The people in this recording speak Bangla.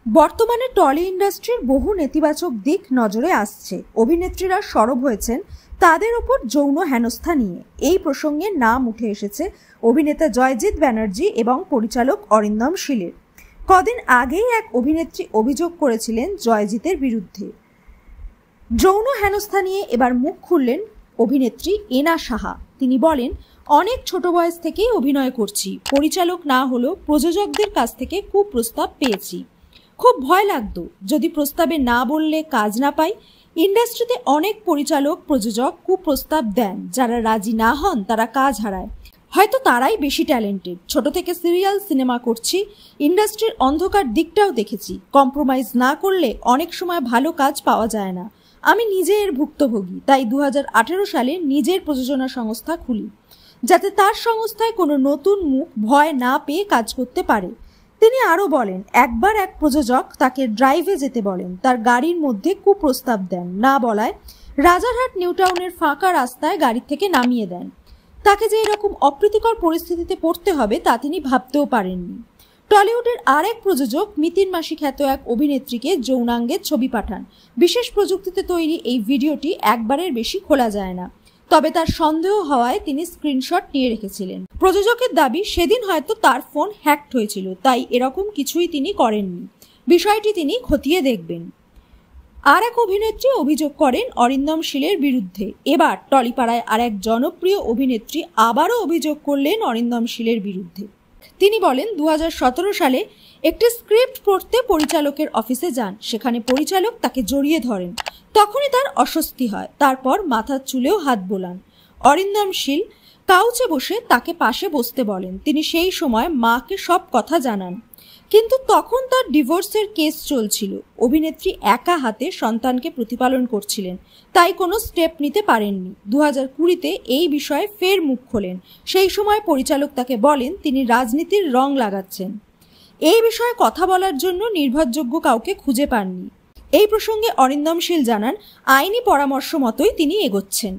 বর্তমানে টলি ইন্ডাস্ট্রির বহু নেতিবাচক দিক নজরে আসছে। অভিনেত্রীরা সরব হয়েছেন তাদের উপর যৌন হেনস্থা নিয়ে। এই প্রসঙ্গে নাম উঠে এসেছে অভিনেতা জয়জিৎ ব্যানার্জি এবং পরিচালক অরিন্দম শীলের। কদিন আগেই এক অভিনেত্রী অভিযোগ করেছিলেন জয়জিতের বিরুদ্ধে। যৌন হেনস্থা নিয়ে এবার মুখ খুললেন অভিনেত্রী এনা সাহা। তিনি বলেন, অনেক ছোট বয়স থেকেই অভিনয় করছি, পরিচালক না হলেও প্রযোজকদের কাছ থেকে কুপ্রস্তাব পেয়েছি। খুব ভয় লাগতো যদি প্রস্তাবে না বললে কাজ না পাই। ইন্ডাস্ট্রিতে অনেক পরিচালক প্রযোজক কুপ্রস্তাব দেন, যারা রাজি না হন তারা কাজ হারায়। হয়তো তারাই বেশি ট্যালেন্টেড। ছোট থেকে সিরিয়াল সিনেমা করছি, ইন্ডাস্ট্রির অন্ধকার দিকটাও দেখেছি। কম্প্রোমাইজ না করলে অনেক সময় ভালো কাজ পাওয়া যায় না। আমি নিজে এর ভুক্তভোগী, তাই 2018 সালে নিজের প্রযোজনা সংস্থা খুলি, যাতে তার সংস্থায় কোনো নতুন মুখ ভয় না পেয়ে কাজ করতে পারে। তিনি আরও বলেন, একবার এক প্রযোজক তাকে ড্রাইভে যেতে বলেন, তার গাড়ির মধ্যে কুপ্রস্তাব দেন, না বলায় রাজারহাট নিউটাউনের ফাঁকা রাস্তায় গাড়ি থেকে নামিয়ে দেন। তাকে যে এরকম অপ্রীতিকর পরিস্থিতিতে পড়তে হবে তা তিনি ভাবতেও পারেননি। টলিউডের আরেক প্রযোজক মিতিন মাসি খ্যাত এক অভিনেত্রীকে যৌনাঙ্গের ছবি পাঠান। বিশেষ প্রযুক্তিতে তৈরি এই ভিডিওটি একবারের বেশি খোলা যায় না, তবে তার সন্দেহ হওয়ায় তিনি স্ক্রিনশট নিয়ে রেখেছিলেন। প্রযোজকের দাবি, সেদিন হয়তো তার ফোন হ্যাকড হয়েছিল, তাই এরকম কিছুই তিনি করেননি। বিষয়টি তিনি খতিয়ে দেখবেন। আর এক অভিনেত্রী অভিযোগ করেন অরিন্দম শীলের বিরুদ্ধে। এবার টলিপাড়ায় আর এক জনপ্রিয় অভিনেত্রী আবারও অভিযোগ করলেন অরিন্দম শীলের বিরুদ্ধে। তিনি বলেন, 2017 সালে একটি স্ক্রিপ্ট পড়তে পরিচালকের অফিসে যান। সেখানে পরিচালক তাকে জড়িয়ে ধরেন, তখনই তার অস্বস্তি হয়। তারপর মাথার চুলেও হাত বোলান। অরিন্দম শীল কাউচে বসে তাকে পাশে বসতে বলেন। তিনি সেই সময় মাকে সব কথা জানান, কিন্তু তখন তার ডিভোর্সের কেস চলছিল। অভিনেত্রী একা হাতে সন্তানকে প্রতিপালন করছিলেন, তাই কোনো স্টেপ নিতে পারেননি। 2020-তে এই বিষয়ে ফের মুখ খোলেন। সেই সময় পরিচালক তাকে বলেন তিনি রাজনীতির রং লাগাচ্ছেন। এই বিষয়ে কথা বলার জন্য নির্ভরযোগ্য কাউকে খুঁজে পাননি। এই প্রসঙ্গে অরিন্দম শীল জানান, আইনি পরামর্শ মতোই তিনি এগোচ্ছেন।